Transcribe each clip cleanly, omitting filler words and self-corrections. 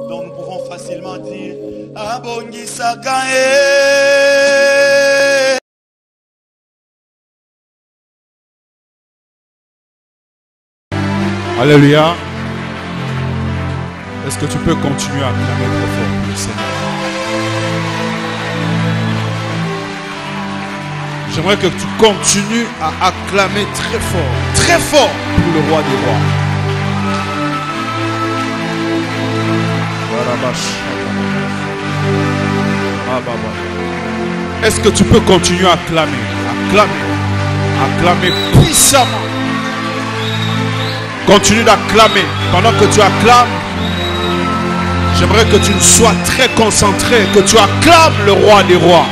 Donc nous pouvons facilement dire Abongi Sakae. Alléluia. Est-ce que tu peux continuer à acclamer très fort pour le Seigneur? J'aimerais que tu continues à acclamer très fort pour le roi des rois. Est-ce que tu peux continuer à acclamer puissamment? Continue d'acclamer. Pendant que tu acclames, j'aimerais que tu sois très concentré, que tu acclames le roi des rois.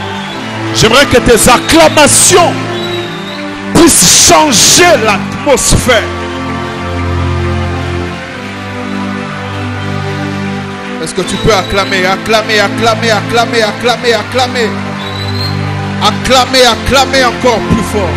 J'aimerais que tes acclamations puissent changer l'atmosphère. Est-ce que tu peux acclamer encore plus fort?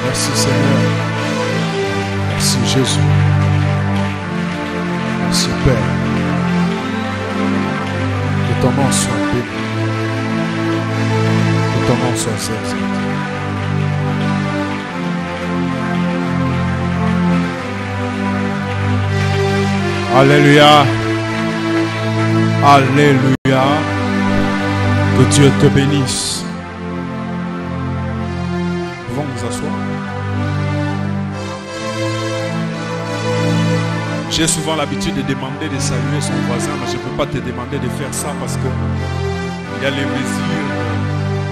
Merci Seigneur. Merci Jésus. Merci Père. Que ton nom soit béni. Que ton nom soit exalté. Alléluia. Alléluia. Que Dieu te bénisse. Nous pouvons nous asseoir. J'ai souvent l'habitude de demander de saluer son voisin, mais je ne peux pas te demander de faire ça parce que il y a les mesures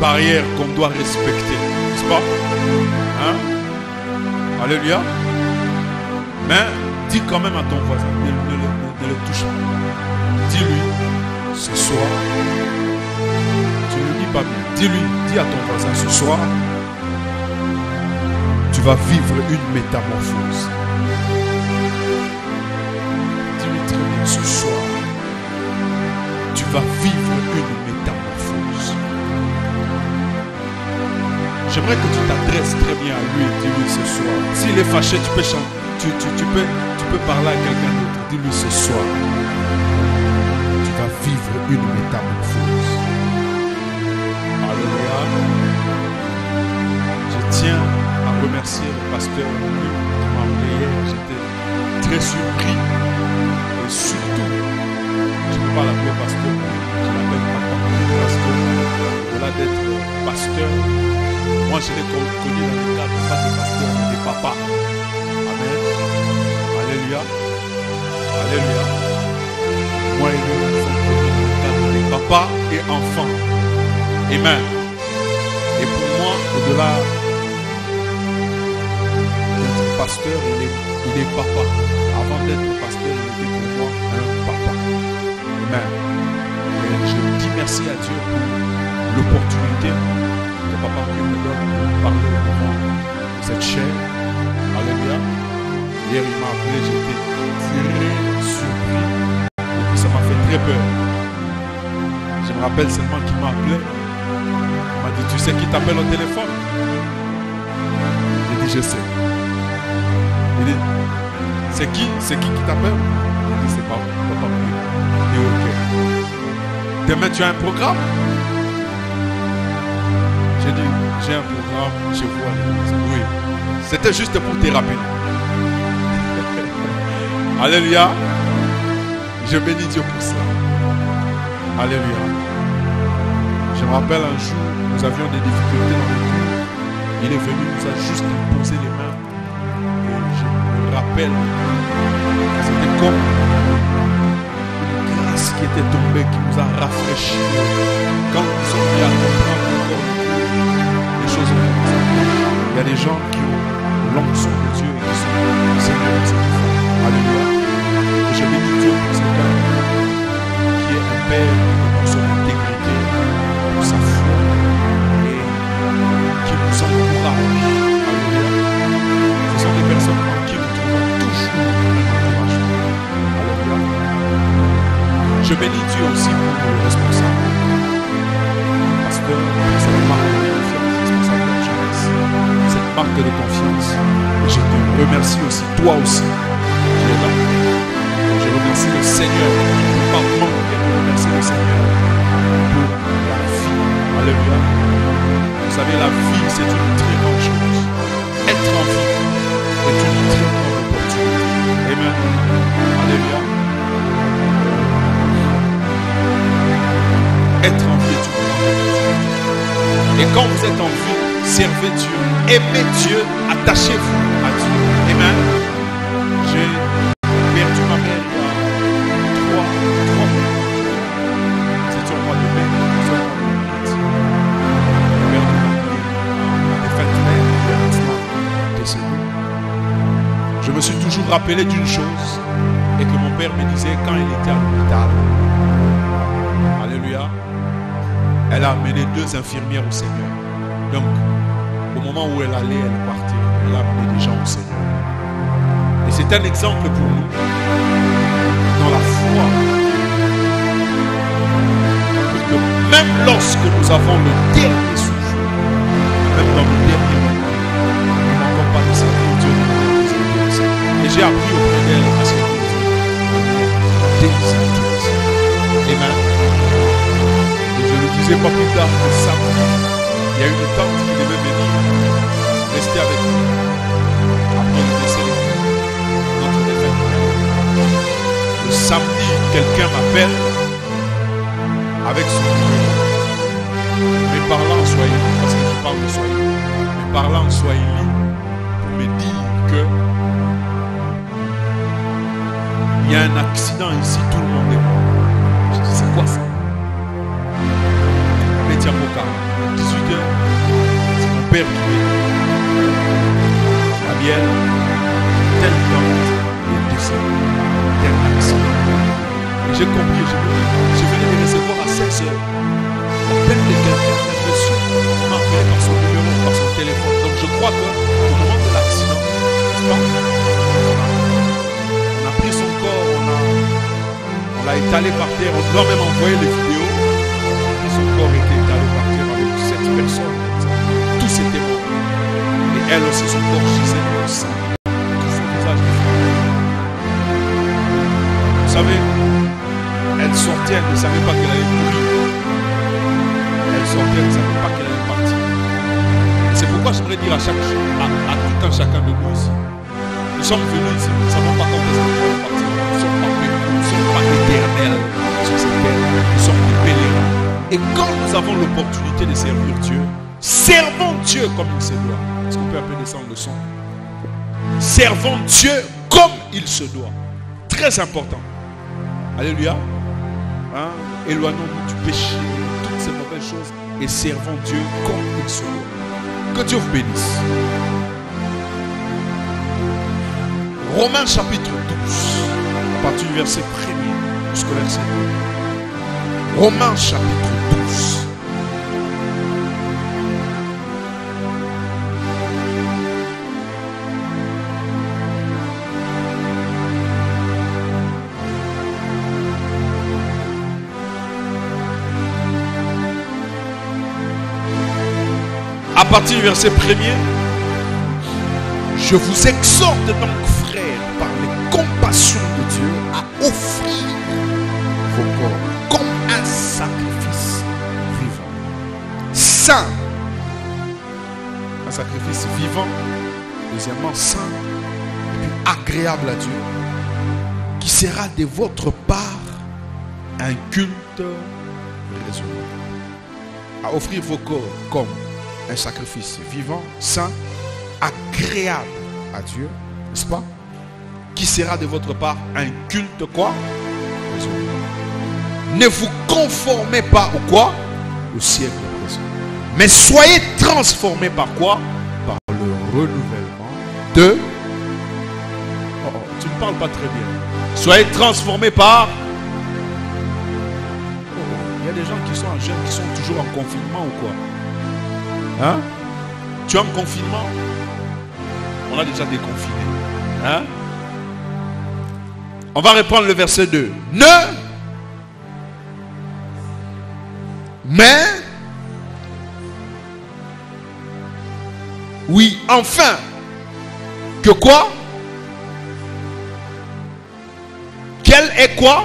barrières qu'on doit respecter. N'est-ce pas? Hein? Alléluia. Mais dis quand même à ton voisin, ne le touche pas. Dis-lui, ce soir, tu ne le dis pas bien. Dis-lui, dis à ton voisin, ce soir, tu vas vivre une métamorphose. Dis-lui très bien, ce soir, tu vas vivre une métamorphose. J'aimerais que tu t'adresses très bien à lui et dis-lui ce soir. S'il est fâché, tu peux chanter. Tu peux parler à quelqu'un d'autre. Dis-lui ce soir, tu vas vivre une métamorphose. Alléluia. Je tiens à remercier le pasteur qui m'a appelé. J'étais très surpris. Et surtout, je ne peux pas l'appeler pasteur, je l'appelle papa. Parce que au-delà d'être pasteur, moi je l'ai connu dans le cadre pas de pasteur, mais de papa. Amen. Alléluia. Alléluia. Moi et lui, nous sommes connus dans le cadre de papa et enfant. Amen. Et pour moi, au-delà d'être pasteur, il est papa. Avant d'être pasteur, il était pour moi un papa. Amen. Et je dis merci à Dieu pour l'opportunité que papa me donne pour parler devant cette chaîne. Alléluia. Hier, il m'a appelé, j'étais très surpris. Et puis ça m'a fait très peur. Je me rappelle seulement qu'il m'a appelé. Il m'a dit, tu sais qui t'appelle au téléphone? J'ai dit, je sais. Il dit, c'est qui t'appelle? J'ai dit, c'est pas papa. Il dit, ok. Demain, tu as un programme? J'ai dit, j'ai un programme, je vois. Oui. C'était juste pour te rappeler. Alléluia. Je bénis Dieu pour cela. Alléluia. Je me rappelle un jour, nous avions des difficultés dans le cours. Il est venu, nous a juste posé les mains. Et je me rappelle, c'était comme une grâce qui était tombée, qui nous a rafraîchis. Quand nous sommes bien à comprendre encore les choses comme ça. Il y a des gens qui ont l'onction de Dieu et qui sont sérieux. Alléluia. Et je bénis Dieu pour cet homme qui est un père, pour son intégrité, pour sa foi. toi aussi, tu es là. Je remercie le Seigneur. Je ne peux pas manquer de remercier le Seigneur pour la vie. Alléluia. Vous savez, la vie, c'est une très grande chose. Être en vie est une très grande opportunité. Amen. Alléluia. Être en vie est une grande opportunité. Et quand vous êtes en vie, servez Dieu, aimez Dieu, attachez-vous à Dieu. Amen. J'ai perdu ma mère il y a 3 mois. C'était au mois de mai. Je me suis toujours rappelé d'une chose et que mon père me disait quand il était à l'hôpital. Alléluia. Elle a amené 2 infirmières au Seigneur. Donc, au moment où elle allait, elle partait. Elle a amené des gens au Seigneur. Et c'est un exemple pour nous dans la foi. Pour que même lorsque nous avons le dernier souffle, même dans le dernier moment, nous ne manquons pas de servir Dieu. Et j'ai appris auprès d'elle à ce que Amen. Et je le disais pas plus tard que samedi, il y a une tante qui devait venir rester avec nous après le décès de notre défunt. Le samedi, quelqu'un m'appelle avec son numéro, mais parlant en swahili, parce que je parle de swahili, mais parlant en swahili pour me dire que il y a un accident ici, tout le monde est mort. Je dis, c'est quoi ça? Métiamoka, 18h, c'est mon père qui est Gabriel, tel tante est décédé d'un accident. Et j'ai compris, je venais de recevoir à 16h l'appel de quelqu'un qui a reçu m'a appelé par son numéro, par son téléphone. Donc je crois qu'au moment de l'accident, on a pris son corps, on l'a étalé par terre, on doit même envoyer les vidéos. Et son corps était étalé par terre avec 7 personnes. Tous étaient morts. Et elle aussi, son corps gisait dans le sang. Tout son visage était fait. Vous savez, elle sortait, elle ne savait pas qu'elle allait mourir. Elle sortait, elle ne savait pas qu'elle allait partir. Et c'est pourquoi j'aimerais dire à tout un chacun de nous ici. Nous sommes venus ici, nous ne savons pas quand est-ce que nous allons partir. Nous ne sommes pas éternels sur cette terre. Nous sommes des pèlerins. Et quand nous avons l'opportunité de servir Dieu, servons Dieu comme il se doit. Est-ce qu'on peut appeler ça en leçon? Servons Dieu comme il se doit. Très important. Alléluia. Hein? Éloignons-nous du péché, de toutes ces mauvaises choses et servons Dieu comme il se doit. Que Dieu vous bénisse. Romains chapitre 12, à partir du verset 1er jusqu'au verset 2. Romains chapitre 12. À partir du verset 1er, je vous exhorte donc, frères, par les compassions de Dieu, à offrir vos corps comme un sacrifice vivant, saint. Un sacrifice vivant, deuxièmement saint, et puis agréable à Dieu, qui sera de votre part un culte raisonnable. À offrir vos corps comme un sacrifice vivant, saint, agréable à Dieu, n'est-ce pas? Qui sera de votre part un culte quoi? Ne vous conformez pas au quoi? Au siècle présent. Mais soyez transformés par quoi? Par le renouvellement de... Oh, tu ne parles pas très bien. Soyez transformés par... Il y a des gens qui sont en jeûne, qui sont toujours en confinement ou quoi? Hein? Tu es en confinement? On a déjà déconfiné. Hein? On va reprendre le verset 2. Mais oui, enfin, que quoi? Quelle est quoi?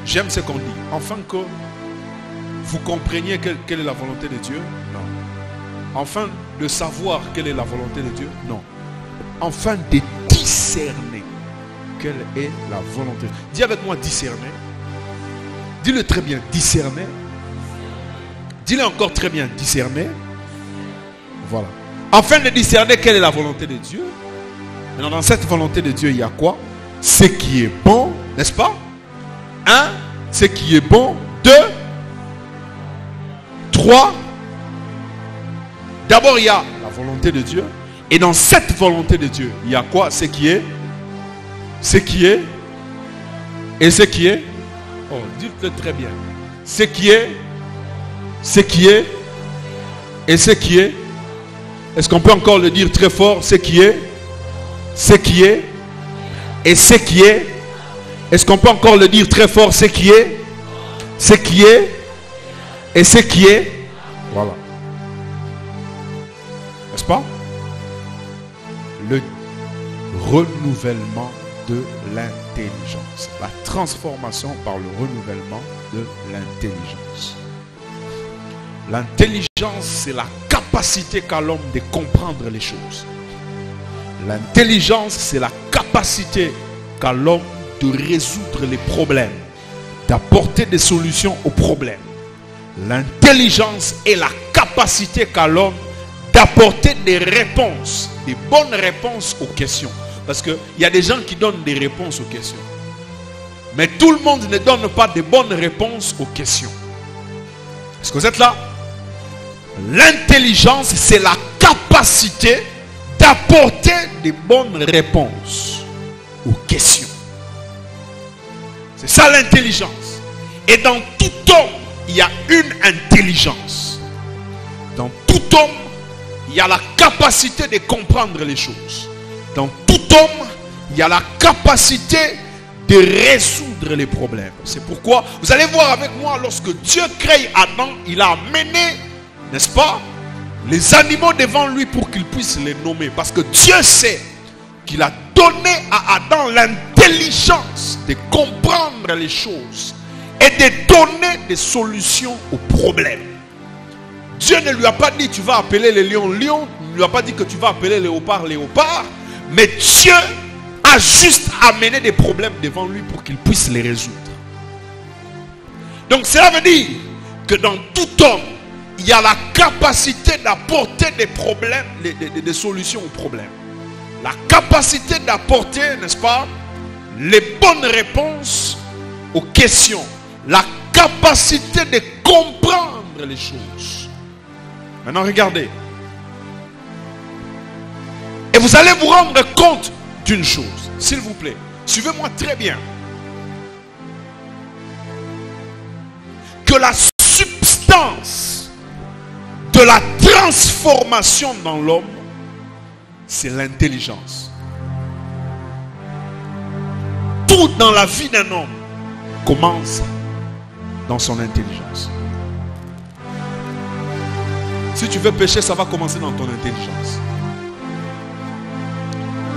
J'aime ce qu'on dit. Afin que vous compreniez quelle est la volonté de Dieu? Non. Afin de savoir quelle est la volonté de Dieu? Non. Afin de discerner quelle est la volonté. Dis avec moi discerner. Dis-le très bien, discerner. Dis-le encore très bien, discerner. Voilà. Afin de discerner quelle est la volonté de Dieu. Maintenant, dans cette volonté de Dieu, il y a quoi? Ce qui est bon, n'est-ce pas? 1, ce qui est bon. 2, 3. D'abord, il y a la volonté de Dieu. Et dans cette volonté de Dieu, il y a quoi? Ce qui est. Ce qui est. Et ce qui est. Oh, dites-le très bien. Ce qui est. Ce qui est. Et ce qui est. Est-ce qu'on peut encore le dire très fort? Ce qui est. Ce qui est. Et ce qui est. Est-ce qu'on peut encore le dire très fort? Ce qui est. Ce qui est. Et ce qui est. Voilà. N'est-ce pas? Le renouvellement de l'intelligence. La transformation par le renouvellement de l'intelligence. L'intelligence, c'est la capacité qu'a l'homme de comprendre les choses. L'intelligence, c'est la capacité qu'a l'homme de résoudre les problèmes, d'apporter des solutions aux problèmes. L'intelligence est la capacité qu'a l'homme d'apporter des réponses, des bonnes réponses aux questions. Parce qu'il y a des gens qui donnent des réponses aux questions. Mais tout le monde ne donne pas de bonnes réponses aux questions. Est-ce que vous êtes là? L'intelligence, c'est la capacité d'apporter des bonnes réponses aux questions. C'est ça l'intelligence. Et dans tout homme, il y a une intelligence. Dans tout homme, il y a la capacité de comprendre les choses. Dans tout homme, il y a la capacité de résoudre les problèmes. C'est pourquoi, vous allez voir avec moi, lorsque Dieu crée Adam, il a amené, n'est-ce pas, les animaux devant lui pour qu'il puisse les nommer. Parce que Dieu sait qu'il a donné à Adam l'intelligence de comprendre les choses et de donner des solutions aux problèmes. Dieu ne lui a pas dit tu vas appeler les lions lions, il ne lui a pas dit que tu vas appeler les léopards léopards, mais Dieu a juste amené des problèmes devant lui pour qu'il puisse les résoudre. Donc cela veut dire que dans tout homme, il y a la capacité d'apporter des problèmes, des solutions aux problèmes. La capacité d'apporter, n'est-ce pas, les bonnes réponses aux questions. La capacité de comprendre les choses. Maintenant, regardez. Et vous allez vous rendre compte d'une chose. S'il vous plaît, suivez-moi très bien. Que la substance de la transformation dans l'homme, c'est l'intelligence. Tout dans la vie d'un homme commence dans son intelligence. Si tu veux pécher, ça va commencer dans ton intelligence.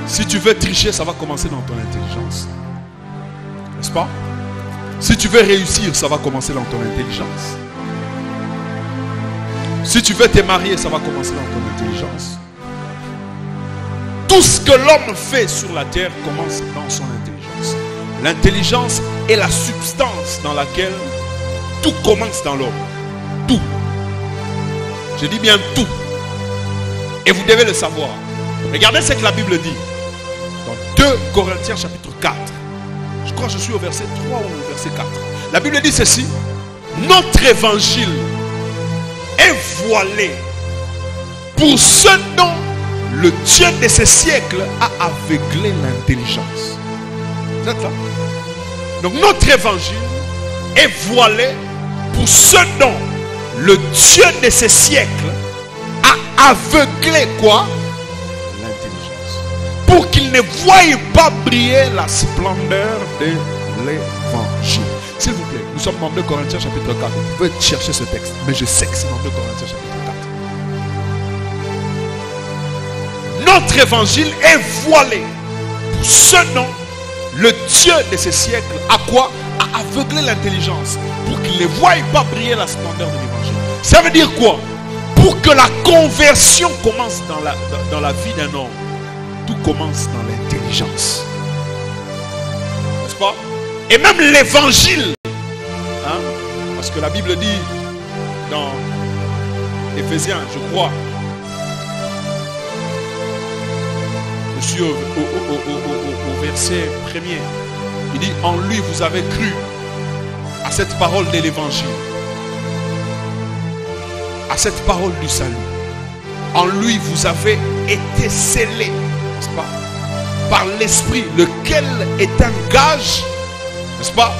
Si tu veux tricher, ça va commencer dans ton intelligence. N'est-ce pas? Si tu veux réussir, ça va commencer dans ton intelligence. Si tu veux te marier, ça va commencer dans ton intelligence. Tout ce que l'homme fait sur la terre commence dans son intelligence. L'intelligence est la substance dans laquelle tout commence dans l'homme. Tout. Je dis bien tout. Et vous devez le savoir. Regardez ce que la Bible dit. Dans 2 Corinthiens chapitre 4. Je crois que je suis au verset 3 ou au verset 4. La Bible dit ceci. Notre évangile est voilé pour ceux dont le Dieu de ce siècle a aveuglé l'intelligence. Vous êtes là? Donc notre évangile est voilé pour ceux dont le Dieu de ce siècle a aveuglé quoi? L'intelligence. Pour qu'ils ne voient pas briller la splendeur de l'évangile. S'il vous plaît, nous sommes dans 2 Corinthiens chapitre 4. Vous pouvez chercher ce texte, mais je sais que c'est dans 2 Corinthiens chapitre 4. Notre évangile est voilé pour ceux dont le Dieu de ces siècles, à quoi? A aveuglé l'intelligence pour qu'il ne voie pas briller la splendeur de l'évangile. Ça veut dire quoi? Pour que la conversion commence dans la vie d'un homme, tout commence dans l'intelligence. N'est-ce pas? Et même l'évangile, hein? Parce que la Bible dit dans Éphésiens, je crois, je suis au verset 1er, il dit: en lui vous avez cru à cette parole de l'évangile, à cette parole du salut. En lui vous avez été scellés, n'est-ce pas, par l'Esprit, lequel est un gage, n'est-ce pas,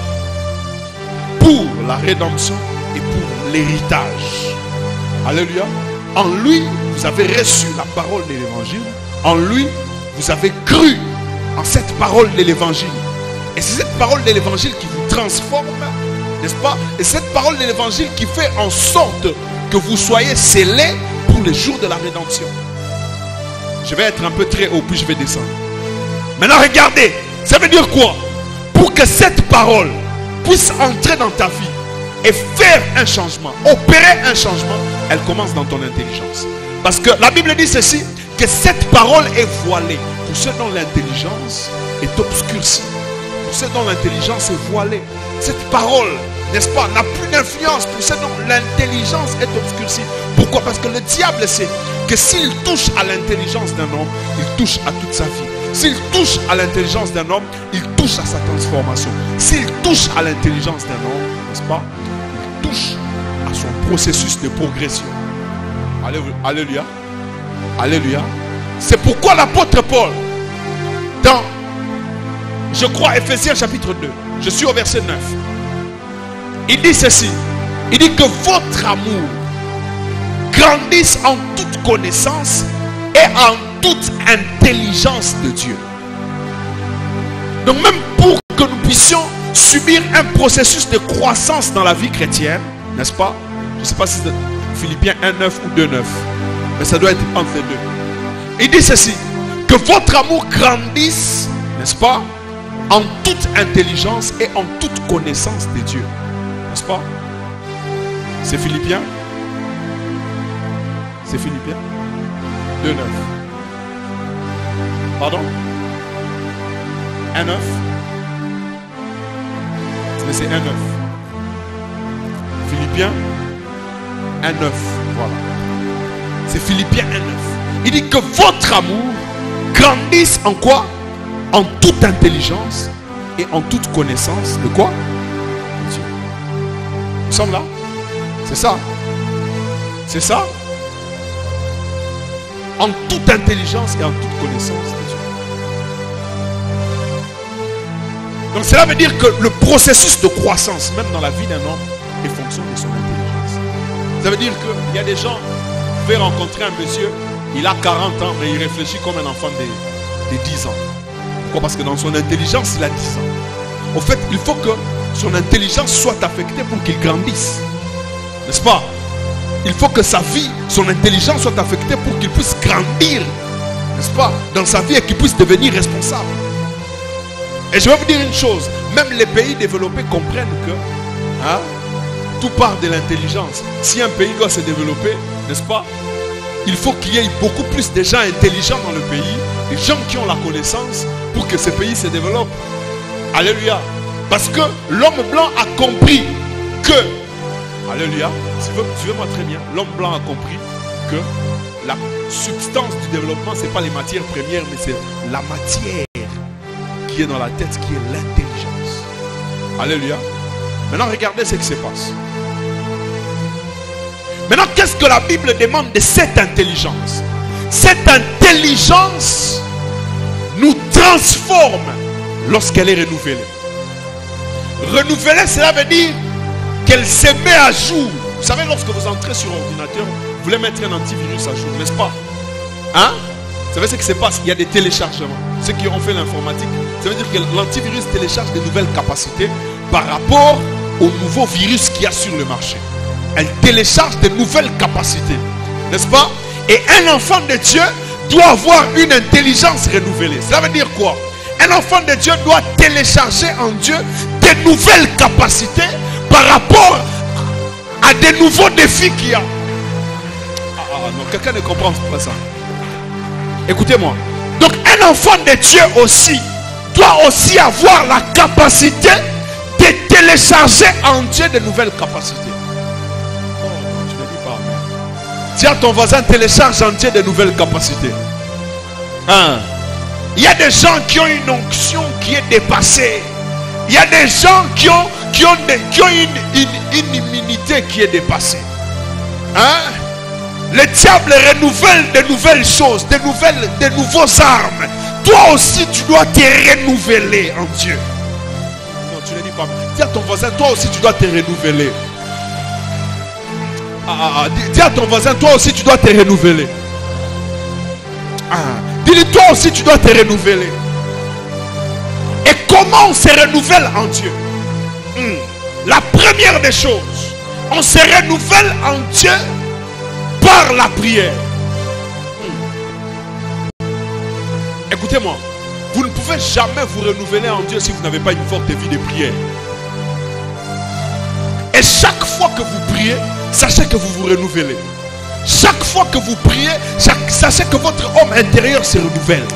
pour la rédemption et pour l'héritage. Alléluia. En lui vous avez reçu la parole de l'évangile. En lui vous avez cru en cette parole de l'évangile. Et c'est cette parole de l'évangile qui vous transforme, n'est-ce pas? Et cette parole de l'évangile qui fait en sorte que vous soyez scellés pour le jour de la rédemption. Je vais être un peu très haut, puis je vais descendre. Maintenant regardez, ça veut dire quoi? Pour que cette parole puisse entrer dans ta vie et faire un changement, opérer un changement, elle commence dans ton intelligence. Parce que la Bible dit ceci, que cette parole est voilée pour ceux dont l'intelligence est obscurcie, pour ceux dont l'intelligence est voilée. Cette parole, n'est-ce pas, n'a plus d'influence pour ceux dont l'intelligence est obscurcie. Pourquoi? Parce que le diable sait que s'il touche à l'intelligence d'un homme, il touche à toute sa vie. S'il touche à l'intelligence d'un homme, il touche à sa transformation. S'il touche à l'intelligence d'un homme, n'est-ce pas, il touche à son processus de progression. Alléluia. Alléluia. C'est pourquoi l'apôtre Paul, dans, je crois, Éphésiens chapitre 2, je suis au verset 9, il dit ceci, il dit que votre amour grandisse en toute connaissance et en toute intelligence de Dieu. Donc même pour que nous puissions subir un processus de croissance dans la vie chrétienne, n'est-ce pas? Je ne sais pas si c'est Philippiens 1.9 ou 2.9, mais ça doit être entre les deux. Il dit ceci, que votre amour grandisse, n'est-ce pas, en toute intelligence et en toute connaissance de Dieu. N'est-ce pas? C'est Philippiens. C'est Philippiens 2.9. Pardon? 1.9. Mais c'est 1.9. Philippiens 1.9. Voilà. C'est Philippiens 1.9. Il dit que votre amour grandisse en quoi? En toute intelligence et en toute connaissance de quoi? De Dieu. Nous sommes là? C'est ça? C'est ça? En toute intelligence et en toute connaissance de Dieu. Donc cela veut dire que le processus de croissance, même dans la vie d'un homme, est fonction de son intelligence. Ça veut dire qu'il y a des gens, vous pouvez rencontrer un monsieur, il a 40 ans, mais il réfléchit comme un enfant de 10 ans. Pourquoi? Parce que dans son intelligence, il a 10 ans. En fait, il faut que son intelligence soit affectée pour qu'il grandisse. N'est-ce pas? Il faut que sa vie, son intelligence soit affectée pour qu'il puisse grandir. N'est-ce pas? Dans sa vie et qu'il puisse devenir responsable. Et je vais vous dire une chose, même les pays développés comprennent que tout part de l'intelligence. Si un pays doit se développer, n'est-ce pas, il faut qu'il y ait beaucoup plus de gens intelligents dans le pays, des gens qui ont la connaissance pour que ce pays se développe. Alléluia. Parce que l'homme blanc a compris que, alléluia, suivez-moi très bien, l'homme blanc a compris que la substance du développement, ce n'est pas les matières premières, mais c'est la matière qui est dans la tête, qui est l'intelligence. Alléluia. Maintenant, regardez ce qui se passe. Maintenant, qu'est-ce que la Bible demande de cette intelligence? Cette intelligence nous transforme lorsqu'elle est renouvelée. Renouveler, cela veut dire qu'elle se met à jour. Vous savez, lorsque vous entrez sur l'ordinateur, vous voulez mettre un antivirus à jour, n'est-ce pas? Hein? Vous savez ce qui se passe? Il y a des téléchargements. Ceux qui ont fait l'informatique, ça veut dire que l'antivirus télécharge de nouvelles capacités par rapport au nouveau virus qu'il y a sur le marché. Elle télécharge de nouvelles capacités, n'est-ce pas? Et un enfant de Dieu doit avoir une intelligence renouvelée. Ça veut dire quoi? Un un enfant de Dieu doit télécharger en Dieu de nouvelles capacités par rapport à des nouveaux défis qu'il y a. Non, quelqu'un ne comprend pas ça. Écoutez-moi. Donc un enfant de Dieu aussi doit aussi avoir la capacité de télécharger en Dieu de nouvelles capacités. Oh, tu ne dis pas. Dis à ton voisin, télécharge en Dieu de nouvelles capacités. Il y a des gens qui ont une onction qui est dépassée. Il y a des gens qui ont une immunité qui est dépassée. Le diable renouvelle de nouvelles choses, de nouveaux armes. Toi aussi, tu dois te renouveler en Dieu. Non, tu ne dis pas. Dis à ton voisin, toi aussi, tu dois te renouveler. Dis à ton voisin, toi aussi, tu dois te renouveler. Dis-lui, toi aussi, tu dois te renouveler. Et comment on se renouvelle en Dieu? La première des choses, on se renouvelle en Dieu par la prière. Écoutez-moi, vous ne pouvez jamais vous renouveler en Dieu si vous n'avez pas une forte vie de prière. Et chaque fois que vous priez, sachez que vous vous renouvelez. Chaque fois que vous priez, sachez que votre homme intérieur se renouvelle.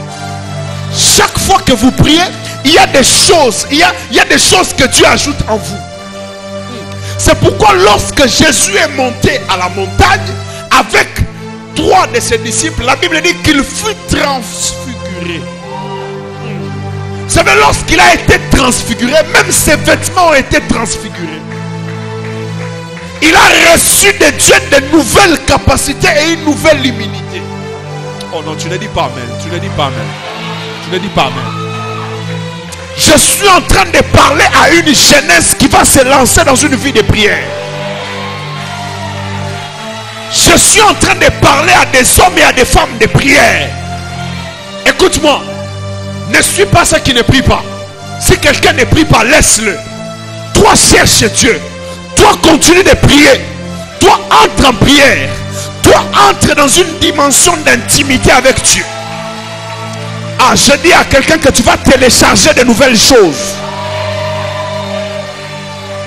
Chaque fois que vous priez, il y a des choses, il y a des choses que Dieu ajoute en vous. C'est pourquoi lorsque Jésus est monté à la montagne avec 3 de ses disciples, la Bible dit qu'il fut transfiguré. Vous savez, lorsqu'il a été transfiguré, même ses vêtements ont été transfigurés. Il a reçu de Dieu de nouvelles capacités et une nouvelle immunité. Oh non, tu ne dis pas amen. Tu ne dis pas amen. Tu ne dis pas amen. Je suis en train de parler à une jeunesse qui va se lancer dans une vie de prière. Je suis en train de parler à des hommes et à des femmes de prière. Écoute-moi. Ne suis pas ceux qui ne prient pas. Si quelqu'un ne prie pas, laisse-le. Toi, cherche Dieu. Toi, continue de prier. Toi, entre en prière. Toi, entre dans une dimension d'intimité avec Dieu. Je dis à quelqu'un que tu vas télécharger de nouvelles choses.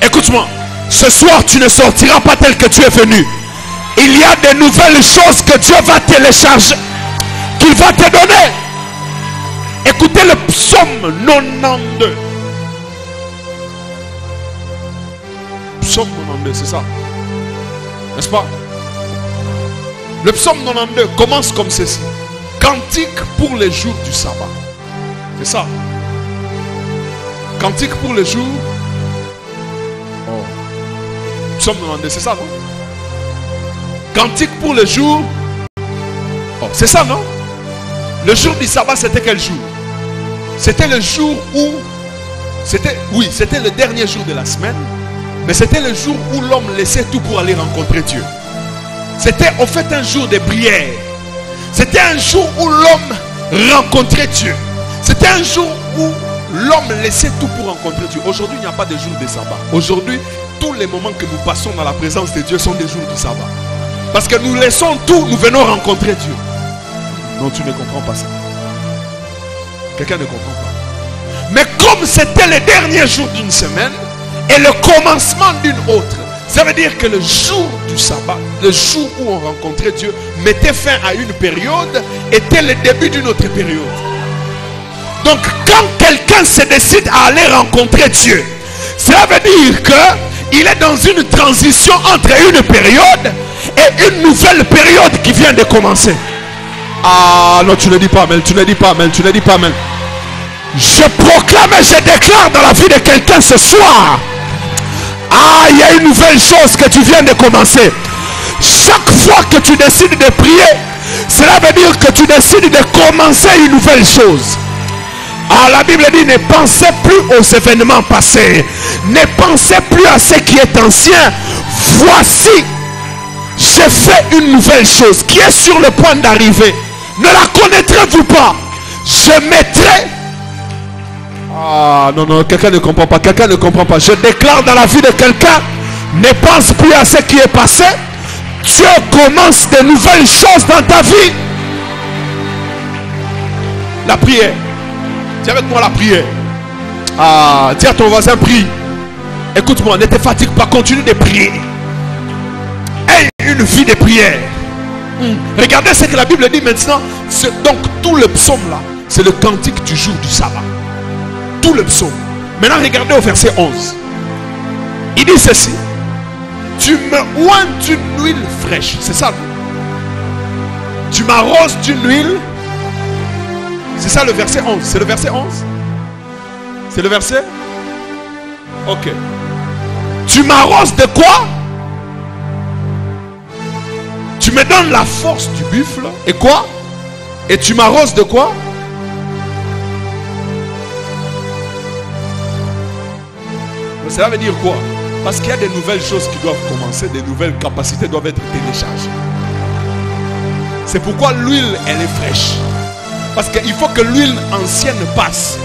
Écoute-moi. Ce soir, tu ne sortiras pas tel que tu es venu. Il y a de nouvelles choses que Dieu va télécharger, qu'il va te donner. Écoutez le psaume 92. Psaume 92, c'est ça. N'est-ce pas? Le psaume 92 commence comme ceci. Cantique pour les jours du sabbat. C'est ça. Cantique pour les jours. Oh. Psaume 92, c'est ça, non? Cantique pour les jours. Oh, c'est ça, non? Le jour du sabbat, c'était quel jour? C'était le jour où... c'était le dernier jour de la semaine. Mais c'était le jour où l'homme laissait tout pour aller rencontrer Dieu. C'était en fait un jour de prière. C'était un jour où l'homme rencontrait Dieu. C'était un jour où l'homme laissait tout pour rencontrer Dieu. Aujourd'hui, il n'y a pas de jour de sabbat. Aujourd'hui, tous les moments que nous passons dans la présence de Dieu sont des jours du sabbat. Parce que nous laissons tout, nous venons rencontrer Dieu. Non, tu ne comprends pas ça. Quelqu'un ne comprend pas. Mais comme c'était le dernier jour d'une semaine et le commencement d'une autre, ça veut dire que le jour du sabbat, le jour où on rencontrait Dieu, mettait fin à une période, était le début d'une autre période. Donc quand quelqu'un se décide à aller rencontrer Dieu, cela veut dire qu'il est dans une transition entre une période et une nouvelle période qui vient de commencer. Ah non, tu ne dis pas amen, tu ne dis pas amen, tu ne dis pas amen. Je proclame et je déclare dans la vie de quelqu'un ce soir. Ah, il y a une nouvelle chose que tu viens de commencer. Chaque fois que tu décides de prier, cela veut dire que tu décides de commencer une nouvelle chose. Ah, la Bible dit, ne pensez plus aux événements passés. Ne pensez plus à ce qui est ancien. Voici, j'ai fait une nouvelle chose qui est sur le point d'arriver. Ne la connaîtrez-vous pas? Je mettrai... Ah non, non, quelqu'un ne comprend pas. Quelqu'un ne comprend pas. Je déclare dans la vie de quelqu'un, ne pense plus à ce qui est passé. Dieu commence de nouvelles choses dans ta vie. La prière. Dis avec moi la prière. Ah, dis à ton voisin, prie. Écoute-moi, ne te fatigue pas, continue de prier. Aie une vie de prière. Regardez ce que la Bible dit maintenant. Donc tout le psaume là, c'est le cantique du jour du sabbat. Tout le psaume. Maintenant regardez au verset 11. Il dit ceci. Tu me oins d'une huile fraîche. C'est ça. Tu m'arroses d'une huile. C'est ça le verset 11. C'est le verset 11. C'est le verset. Ok. Tu m'arroses de quoi? Tu me donnes la force du buffle. Et quoi? Et tu m'arroses de quoi? Cela veut dire quoi? Parce qu'il y a des nouvelles choses qui doivent commencer. Des nouvelles capacités doivent être téléchargées. C'est pourquoi l'huile, elle est fraîche. Parce qu'il faut que l'huile ancienne passe.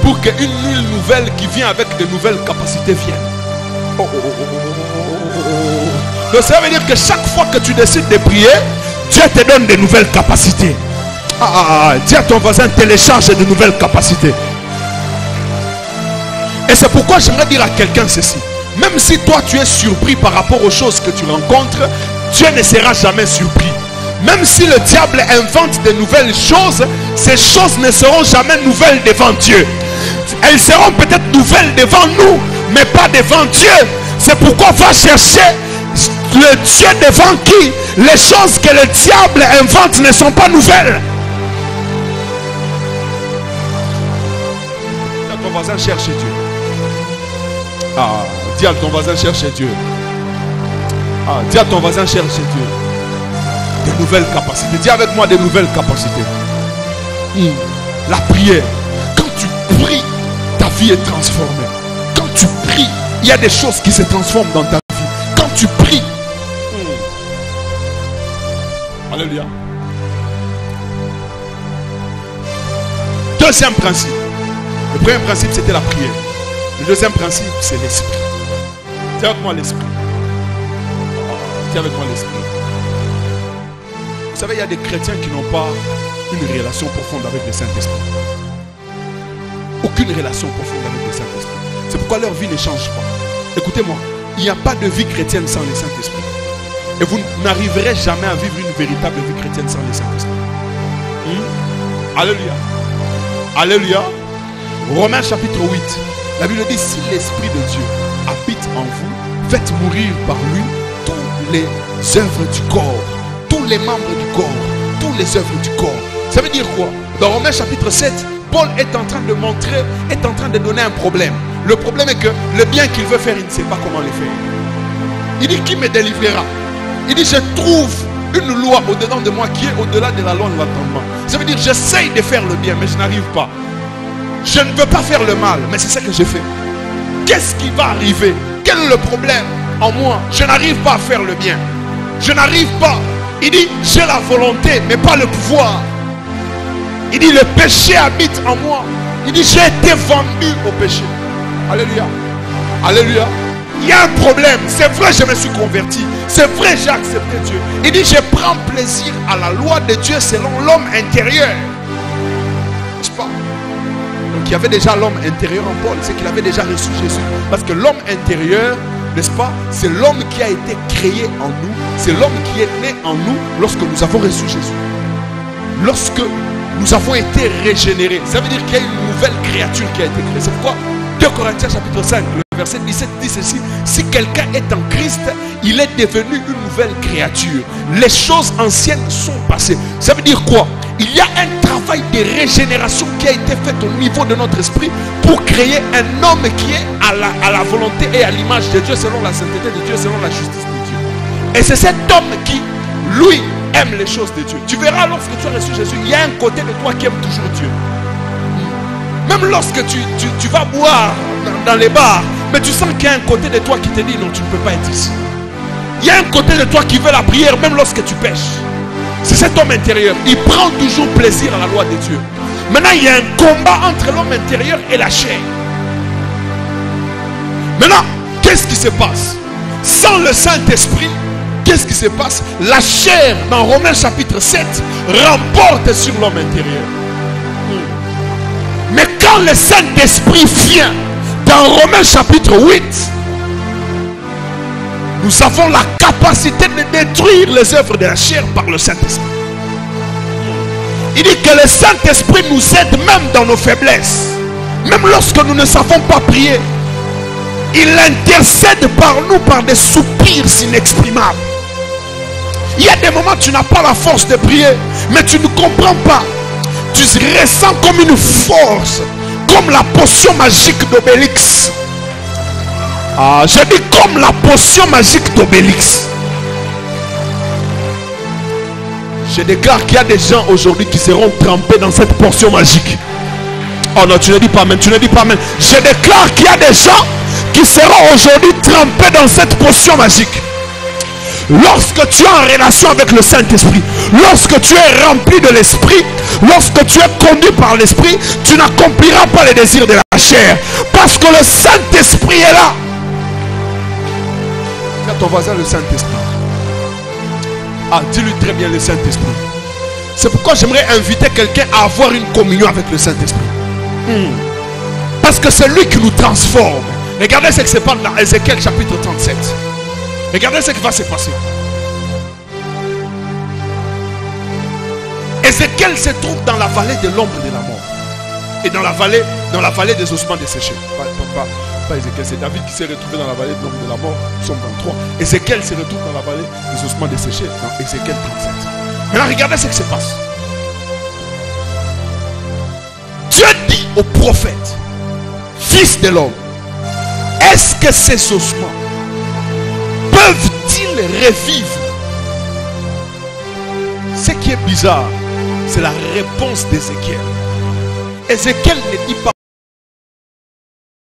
Pour qu'une huile nouvelle qui vient avec de nouvelles capacités vienne. Donc ça veut dire que chaque fois que tu décides de prier, Dieu te donne de nouvelles capacités. Dis à ton voisin, télécharge de nouvelles capacités. Et c'est pourquoi j'aimerais dire à quelqu'un ceci. Même si toi tu es surpris par rapport aux choses que tu rencontres, Dieu ne sera jamais surpris. Même si le diable invente de nouvelles choses, ces choses ne seront jamais nouvelles devant Dieu. Elles seront peut-être nouvelles devant nous, mais pas devant Dieu. C'est pourquoi va chercher le Dieu devant qui les choses que le diable invente ne sont pas nouvelles. Ton voisin cherche Dieu. Dis à ton voisin cherche Dieu. Dis à ton voisin cherche Dieu. De nouvelles capacités. Dis avec moi de nouvelles capacités. La prière. Quand tu pries, ta vie est transformée. Quand tu pries, il y a des choses qui se transforment dans ta vie. Quand tu pries. Alléluia. Deuxième principe. Le premier principe, c'était la prière. Le deuxième principe, c'est l'esprit. Tiens avec moi l'esprit. Tiens avec moi l'esprit. Vous savez, il y a des chrétiens qui n'ont pas une relation profonde avec le Saint-Esprit. Aucune relation profonde avec le Saint-Esprit. C'est pourquoi leur vie ne change pas. Écoutez-moi, il n'y a pas de vie chrétienne sans le Saint-Esprit. Et vous n'arriverez jamais à vivre une véritable vie chrétienne sans le Saint-Esprit. Alléluia. Alléluia. Romains chapitre 8. La Bible dit, si l'Esprit de Dieu habite en vous, faites mourir par lui toutes les œuvres du corps. Tous les membres du corps. Toutes les œuvres du corps. Ça veut dire quoi? Dans Romains chapitre 7, Paul est en train de montrer, est en train de donner un problème. Le problème est que le bien qu'il veut faire, il ne sait pas comment le faire. Il dit, qui me délivrera? Il dit, je trouve une loi au-dedans de moi qui est au-delà de la loi de l'entendement. Ça veut dire, j'essaye de faire le bien, mais je n'arrive pas. Je ne veux pas faire le mal, mais c'est ça que je fais. Qu'est-ce qui va arriver? Quel est le problème en moi? Je n'arrive pas à faire le bien. Je n'arrive pas. Il dit, j'ai la volonté, mais pas le pouvoir. Il dit, le péché habite en moi. Il dit, j'ai été vendu au péché. Alléluia. Alléluia. Il y a un problème. C'est vrai, je me suis converti. C'est vrai, j'ai accepté Dieu. Il dit, je prends plaisir à la loi de Dieu selon l'homme intérieur. N'est-ce pas? Donc il y avait déjà l'homme intérieur en Paul. C'est qu'il avait déjà reçu Jésus. Parce que l'homme intérieur, n'est-ce pas? C'est l'homme qui a été créé en nous. C'est l'homme qui est né en nous lorsque nous avons reçu Jésus. Lorsque nous avons été régénérés. Ça veut dire qu'il y a une nouvelle créature qui a été créée. C'est pourquoi 2 Corinthiens chapitre 5, le verset 17 dit ceci. Si quelqu'un est en Christ, il est devenu une nouvelle créature. Les choses anciennes sont passées. Ça veut dire quoi? Il y a un travail de régénération qui a été fait au niveau de notre esprit pour créer un homme qui est à la volonté et à l'image de Dieu, selon la sainteté de Dieu, selon la justice de Dieu. Et c'est cet homme qui, lui, aime les choses de Dieu. Tu verras lorsque tu as reçu Jésus, il y a un côté de toi qui aime toujours Dieu. Même lorsque tu vas boire dans les bars, mais tu sens qu'il y a un côté de toi qui te dit non, tu ne peux pas être ici. Il y a un côté de toi qui veut la prière même lorsque tu pêches. C'est cet homme intérieur. Il prend toujours plaisir à la loi de Dieu. Maintenant, il y a un combat entre l'homme intérieur et la chair. Maintenant, qu'est-ce qui se passe? Sans le Saint-Esprit, qu'est-ce qui se passe? La chair, dans Romains chapitre 7, remporte sur l'homme intérieur. Mais quand le Saint-Esprit vient, dans Romains chapitre 8, nous avons la capacité de détruire les œuvres de la chair par le Saint-Esprit. Il dit que le Saint-Esprit nous aide même dans nos faiblesses. Même lorsque nous ne savons pas prier, il intercède par nous par des soupirs inexprimables. Il y a des moments où tu n'as pas la force de prier, mais tu ne comprends pas. Tu ressens comme une force, comme la potion magique d'Obélix. Ah, je dis comme la potion magique d'Obélix. Je déclare qu'il y a des gens aujourd'hui qui seront trempés dans cette potion magique. Oh non, tu ne dis pas amen, tu ne dis pas amen. Je déclare qu'il y a des gens qui seront aujourd'hui trempés dans cette potion magique. Lorsque tu es en relation avec le Saint-Esprit, lorsque tu es rempli de l'Esprit, lorsque tu es conduit par l'Esprit, tu n'accompliras pas les désirs de la chair. Parce que le Saint-Esprit est là. Regarde ton voisin, le Saint-Esprit. Ah, dis-lui très bien le Saint-Esprit. C'est pourquoi j'aimerais inviter quelqu'un à avoir une communion avec le Saint-Esprit. Parce que c'est lui qui nous transforme. Regardez ce qui se passe dans Ézéchiel chapitre 37. Regardez ce qui va se passer. Ézéchiel se trouve dans la vallée de l'ombre de la mort. Et dans la vallée des ossements desséchés. Pas Ézéchiel, c'est David qui s'est retrouvé dans la vallée de l'ombre de la mort, Psaume 23. Ézéchiel se retrouve dans la vallée des ossements desséchés, dans Ézéchiel 37. Maintenant, regardez ce qui se passe. Dieu dit au prophète, fils de l'homme, est-ce que ces ossements peuvent-ils revivre? Ce qui est bizarre, c'est la réponse d'Ézéchiel. Ézéchiel ne dit pas